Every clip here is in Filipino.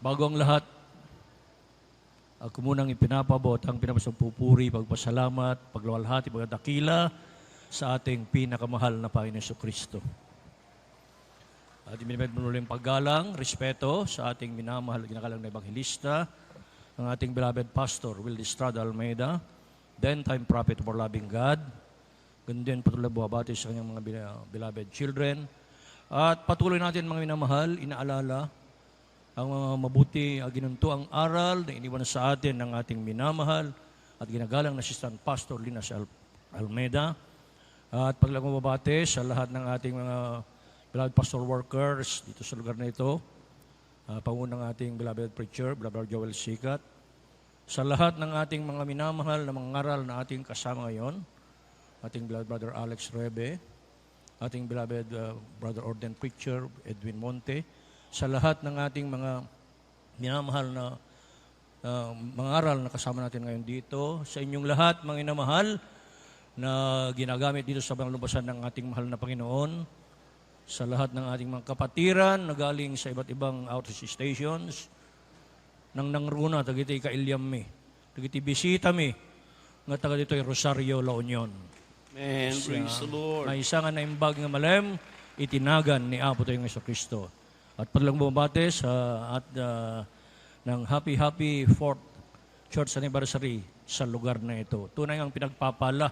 Bago ang lahat, ako munang ipinapabot ang pinapasapupuri, pagpasalamat, pagluwalhati, pagdakila sa ating pinakamahal na Panginoon Jesucristo. At ibinibigay mo ulit paggalang, respeto sa ating minamahal, ginakalang na ebanghelista, ang ating beloved pastor, Will Estrada Almeida, then time prophet of our loving God. Ganun din patuloy buhabati sa kanyang mga beloved children. At patuloy natin mga minamahal, inaalala ang mga mabuti, ginuntuang aral na iniwan sa atin ng ating minamahal at ginagalang na Assistant Pastor Linas Almeida. At paglagmababate sa lahat ng ating mga beloved pastor workers dito sa lugar na ito, pangunang ating beloved preacher, Brother Joel Sikat, sa lahat ng ating mga minamahal na mga ngaral na ating kasama ngayon, ating beloved Brother Alex Rebe, ating beloved Brother Ordained Preacher Edwin Monte, sa lahat ng ating mga minamahal na mga aral na kasama natin ngayon dito, sa inyong lahat, mga inamahal, na ginagamit dito sa lubasan ng ating mahal na Panginoon, sa lahat ng ating mga kapatiran na galing sa iba't ibang outreach stations, nang nangruna, tagiti kailyam mi, tagiti bisita mi, nga taga dito ay Rosario, La Union. Amen. Praise the Lord. May isa nga naimbag nga malem, itinagan ni Apo tayong Jesucristo. At paglang bumabate ng happy 4th Church Anniversary sa lugar na ito. Tunay ang pinagpapala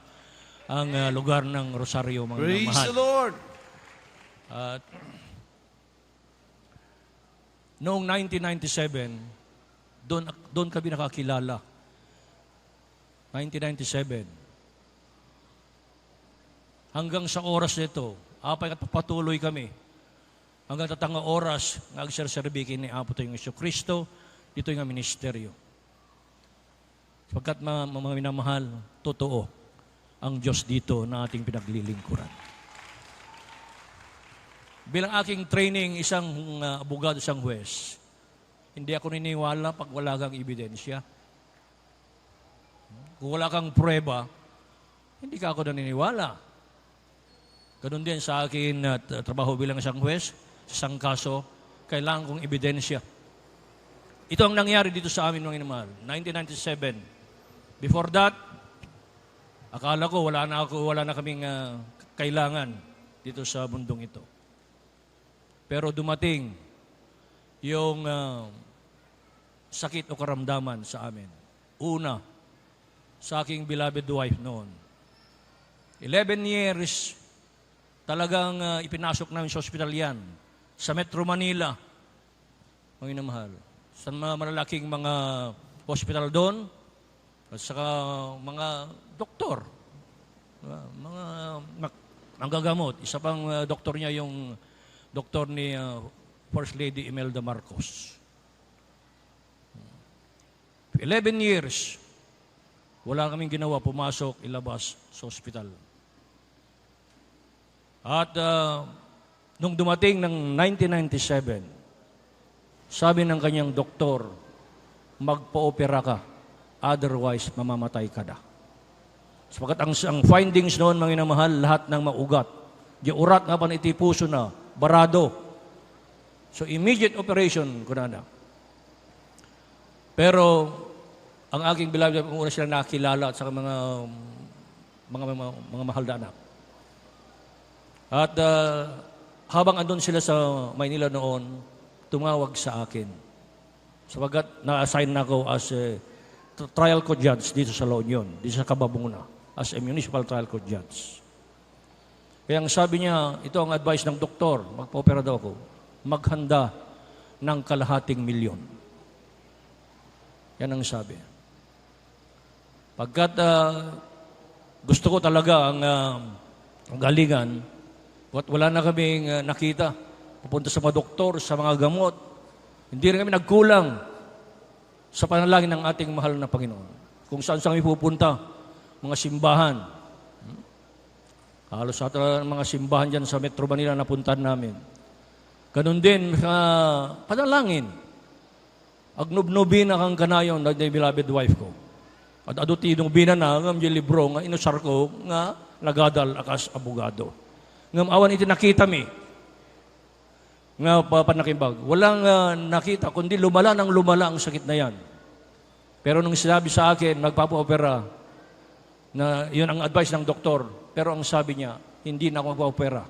ang lugar ng Rosario, mga Praise mahal. the Lord. At noong 1997, doon kami nakakilala. 1997. Hanggang sa oras nito, apay at patuloy kami. Hanggang tatanga oras, nagserserbikin ni Apo tayong Jesucristo, dito yung ministeryo. Sapagkat mga minamahal, totoo ang Diyos dito na ating pinaglilingkuran. Bilang aking training, isang abogado, isang huwes, hindi ako niniwala pag wala kang ebidensya. Kung wala kang prueba, hindi ka ako naniniwala. Ganun din sa akin trabaho bilang isang huwes, sa isang kaso, kailangan kong ebidensya. Ito ang nangyari dito sa amin, mga inamahal, 1997. Before that, akala ko wala na kaming kailangan dito sa mundong ito. Pero dumating yung sakit o karamdaman sa amin. Una, sa aking beloved wife noon. 11 years, talagang ipinasok namin sa ospital yan. Sa Metro Manila, mga inamahal. Sa mga malalaking mga hospital doon, at saka mga doktor, mga manggagamot. Isa pang doktor niya yung doktor ni First Lady Imelda Marcos. 11 years, wala kaming ginawa, pumasok, ilabas sa ospital. At nung dumating ng 1997, sabi ng kanyang doktor, magpa-opera ka, otherwise mamamatay ka na. Sapagkat ang findings noon, mga inamahal, lahat ng maugat. Di urat nga pa na itipuso na, barado. So immediate operation ko na. Pero ang aking beloved, kung una sila nakilala at saka mga mahal na anak. At habang andun sila sa Maynila noon, tumawag sa akin. Sapagkat na-assign na ako as a trial court judge dito sa La Union, dito sa Kababunguna, as a municipal trial court judge. Kaya ang sabi niya, ito ang advice ng doktor, magpa-opera daw ako, maghanda ng $250,000. Yan ang sabi. Pagkat gusto ko talaga ang galingan, at wala na kaming nakita, pupunta sa mga doktor, sa mga gamot, hindi rin kami nagkulang sa panalangin ng ating mahal na Panginoon. Kung saan kami pupunta, mga simbahan. Halos sa mga simbahan dyan sa Metro Manila na puntahan namin. Ganun din, panalangin. Agnubnubin na kang kanayon na beloved wife ko. At adutinong binana ngam di libro nga inusar ko nga nagadal akas abogado. Ngam awan iti nakita mi. nga papanakimbag. Walang nakita, kundi lumala ng lumala ang sakit na yan. Pero nung sinabi sa akin, magpapa-opera, na yun ang advice ng doktor, pero ang sabi niya, hindi na ako magpa-opera.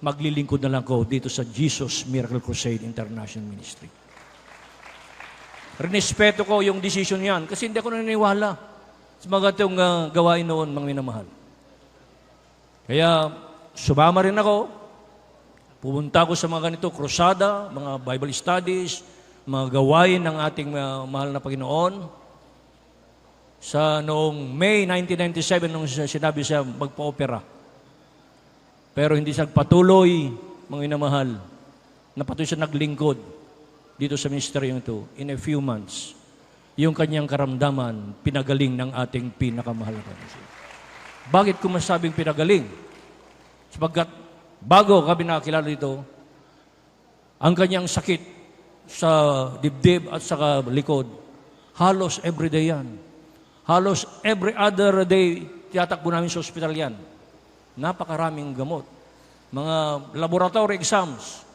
Maglilingkod na lang ko dito sa Jesus Miracle Crusade International Ministry. Rinespeto ko yung decision niyan kasi hindi ako naniniwala sa mga itong gawain noon, mga minamahal. Kaya sumama rin ako, pumunta ko sa mga ganito, krusada, mga Bible studies, mga gawain ng ating mahal na Panginoon. Sa noong May 1997, nung sinabi siya magpa-opera. Pero hindi siya patuloy, mga minamahal, na patuloy siya naglingkod dito sa ministeryong ito. In a few months, yung kanyang karamdaman, pinagaling ng ating pinakamahal na Panginoon. Bakit ko masabing pinagaling? Sapagkat bago kami nakakilala dito, ang kanyang sakit sa dibdib at sa likod, halos everyday yan. Halos every other day, tiyatakbo namin sa ospital yan. Napakaraming gamot. Mga laboratory exams.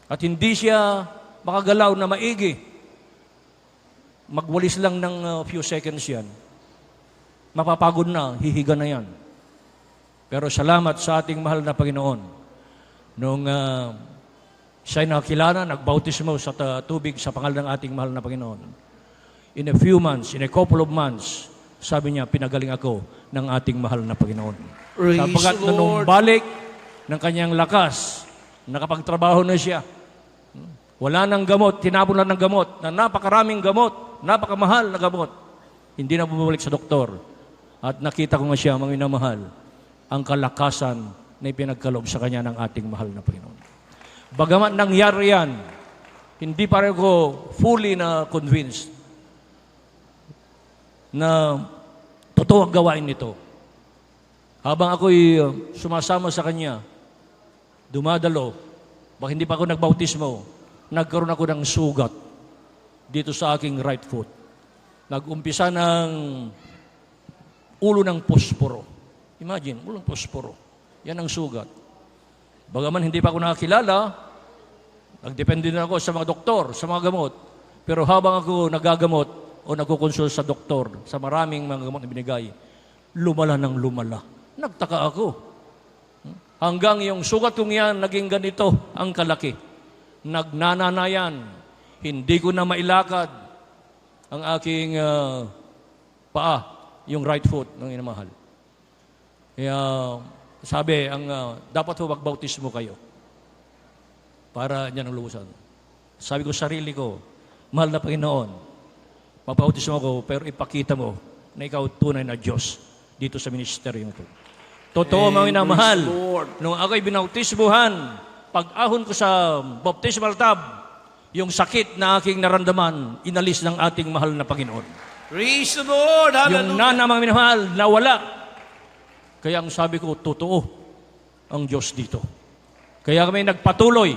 At hindi siya makagalaw na maigi. Magwalis lang ng few seconds yan. Mapapagod na, hihiga na yan. Pero salamat sa ating mahal na Panginoon. Nung siya'y nakilala, nagbautismo sa tubig sa pangalan ng ating mahal na Panginoon. In a few months, in a couple of months, sabi niya, pinagaling ako ng ating mahal na Panginoon. Sapagkat the nung Lord. balik ng kanyang lakas, nakapagtrabaho na siya. Wala nang gamot, tinapon lang ng gamot, na napakaraming gamot, napakamahal na gamot. Hindi na bumalik sa doktor. At nakita ko nga siya, mga minamahal, ang kalakasan na ipinagkaloob sa kanya ng ating mahal na Panginoon. Bagaman nangyari yan, hindi pa rin ko fully na convinced na totoo ang gawain nito. Habang ako'y sumasama sa kanya, dumadalo, baka hindi pa ako nagbautismo, nagkaroon ako ng sugat dito sa aking right foot. Nag-umpisa ng ulo ng posporo. Imagine, ulo ng posporo. Yan ang sugat. Bagaman hindi pa ako nakakilala, nagdepende na ako sa mga doktor, sa mga gamot. Pero habang ako nagagamot, o nagkukonsul sa doktor, sa maraming mga gamot na binigay, lumala ng lumala. Nagtaka ako. Hanggang yung sugat kong yan, naging ganito ang kalaki. Nagnananayan. Hindi ko na mailakad ang aking paa, yung right foot ng inamahal. Kaya sabi, dapat ho magbautismo kayo para niyan ang lubusan. Sabi ko sarili ko, mahal na Panginoon, mapautismo ako, pero ipakita mo na ikaw tunay na Diyos dito sa ministeryo ito. Totoo, mga minamahal, nung ako'y binautismuhan, pag-ahon ko sa baptismal tub, yung sakit na aking naramdaman, inalis ng ating mahal na Panginoon. Praise the Lord. Yung Hallelujah. mga minamahal, nawala. Kaya ang sabi ko, totoo ang Diyos dito. Kaya kami nagpatuloy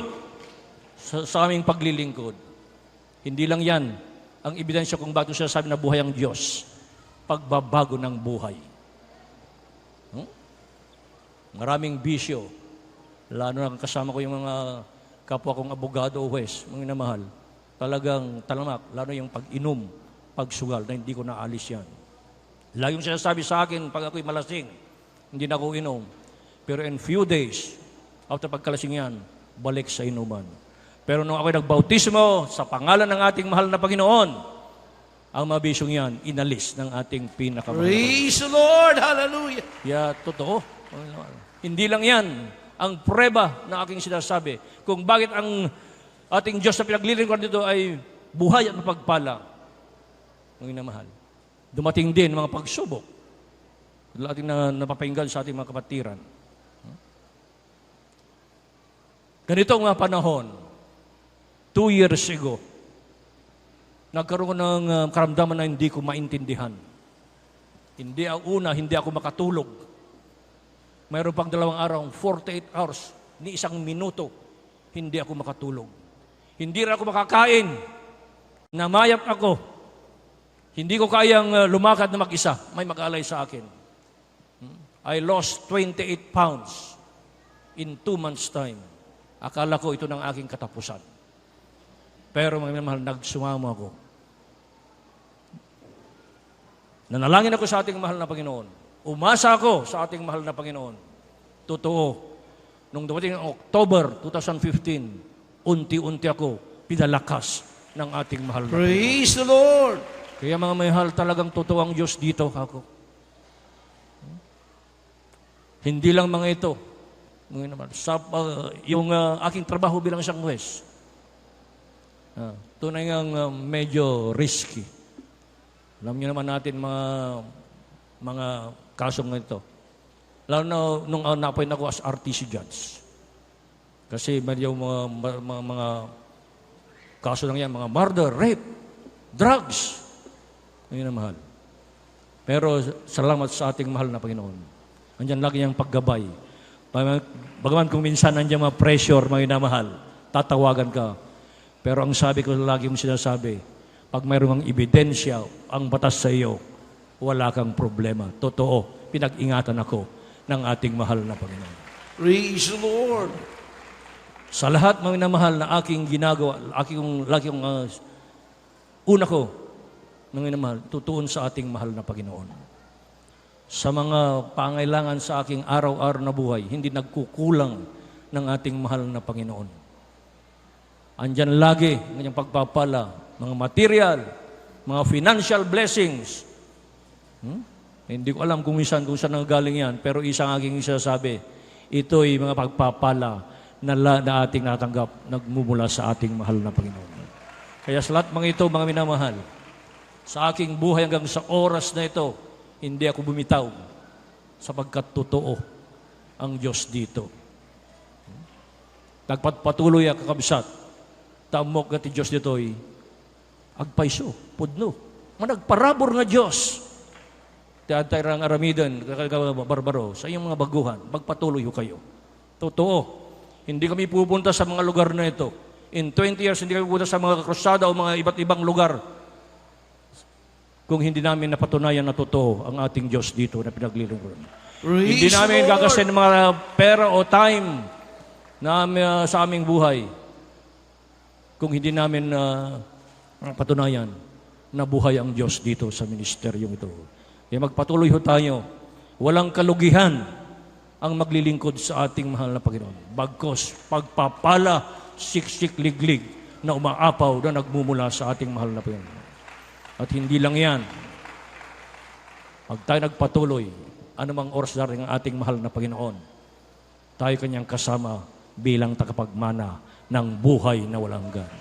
sa aming paglilingkod. Hindi lang yan ang ebidensya kung bakit siya sabi na buhay ang Diyos. Pagbabago ng buhay. Maraming bisyo. Lalo na kasama ko yung mga kapwa kong abogado o huwes, mga minamahal. Talagang talamak, lalo yung pag-inom, pagsugal, na hindi ko naalis yan. Laging sinasabi sa akin, pag ako'y malasing, hindi na ako inom. Pero in few days, after pagkalasing yan, balik sa inuman. Pero nung ako'y nagbautismo sa pangalan ng ating mahal na Panginoon, ang mga bisyong yan, inalis ng ating pinakamahal. Praise the Lord. Hallelujah. Kaya totoo. Hindi lang yan ang prueba na aking sinasabi kung bakit ang ating Diyos na pinaglilingkuran dito ay buhay at mapagpala. Ang inamahal. Dumating din mga pagsubok. Ating napapahinggan sa ating mga kapatiran. Ganito ang mga panahon, 2 years ago, nagkaroon ko ng karamdaman na hindi ko maintindihan. Hindi ako makatulog. Mayroon pang 2 araw, 48 hours, ni 1 minuto, hindi ako makatulog. Hindi rin ako makakain. Namayap ako. Hindi ko kayang lumakad na mag-isa. May mag-alay sa akin. I lost 28 pounds. in 2 months' time. Akala ko ito ng aking katapusan. Pero mga minamahal, nagsumama ako. Nanalangin ako sa ating mahal na Panginoon. Umasa ako sa ating mahal na Panginoon. Totoo. Nung dumating ang October 2015, unti-unti ako pinalakas ng ating mahal na Panginoon. Praise the Lord. Kaya mga mahal, talagang totoo ang Diyos dito ako. Hindi lang mga ito. Yung aking trabaho bilang isang huwes, tunay ngang medyo risky. Alam niyo naman natin mga kasong ito. Lalo na nung na-appoint ako as RTC judge. Kasi medyo mga kaso lang yan, mga murder, rape, drugs. Ayun na mahal. Pero salamat sa ating mahal na Panginoon. Andiyan lagi niyang paggabay. Bagaman kung minsan nandiyan mga pressure, mga inamahal, tatawagan ka. Pero ang sabi ko, lagi mong sinasabi, pag mayroong ebidensya ang batas sa iyo, wala kang problema. Totoo, pinag-ingatan ako ng ating mahal na Panginoon. Praise the Lord. Sa lahat mga minamahal na aking ginagawa, una ko, mga minamahal, tutuon sa ating mahal na Panginoon. Sa mga pangailangan sa aking araw-araw na buhay, hindi nagkukulang ng ating mahal na Panginoon. Andyan lagi ang kanyang pagpapala, mga material, mga financial blessings. Hindi ko alam kung saan nanggaling yan, pero isang aking isasabi, ito'y mga pagpapala na ating natanggap, nagmumula sa ating mahal na Panginoon. Kaya sa lahat mga ito, mga minamahal, sa aking buhay hanggang sa oras na ito, hindi ako bumitaw sapagkat totoo ang Diyos dito. Nagpatuloy ang kakabsat, tamok na ti Diyos dito'y agpaiso, pudno. Managparabor nga Diyos. Tiantay rang aramidan, barbaro, sa iyong mga baguhan, magpatuloy ho kayo. Totoo. Hindi kami pupunta sa mga lugar na ito. In 20 years, hindi kami pupunta sa mga krusada o mga iba't ibang lugar kung hindi namin napatunayan na totoo ang ating Diyos dito na pinaglilingkuran. Hindi namin gagasin ng mga pera o time na sa aming buhay kung hindi namin patunayan na buhay ang Diyos dito sa ministeryong ito. Kaya magpatuloy ho tayo. Walang kalugihan ang maglilingkod sa ating mahal na Panginoon. Bagkos, pagpapala, siksik, liglig na umaapaw na nagmumula sa ating mahal na Panginoon. At hindi lang yan. Pag tayo nagpatuloy, anumang oras daring ang ating mahal na Panginoon, tayo kanyang kasama bilang takapagmana ng buhay na walang hanggan.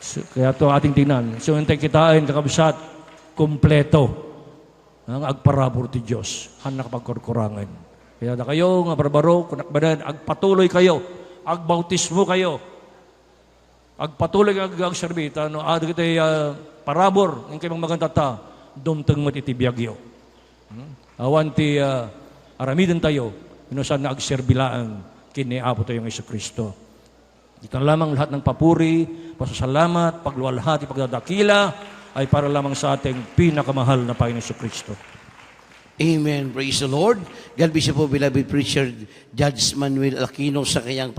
So, kaya ito ating tingnan. So, hintay kitain, kakabsat, kumpleto ang agparabor ti Diyos, hanak pagkurkurangan. Kaya na kayo, nga barbaro, kunakbanan, agpatuloy kayo, agbautismo kayo, agpatuloy ang serbita, no, ado kitay parabor, yung kayo maganda ta, dumtang matitibiyagyo. Awan ti aramidan tayo, inusan na agserbilaan, kiniapo tayo ng Jesucristo. Dito lamang lahat ng papuri, pasasalamat, pagluwalhati, pagdadakila, ay para lamang sa ating pinakamahal na Panginoon Jesucristo. Amen. Praise the Lord. God bless you po, beloved preacher, Judge Manuel Aquino, sa kanyang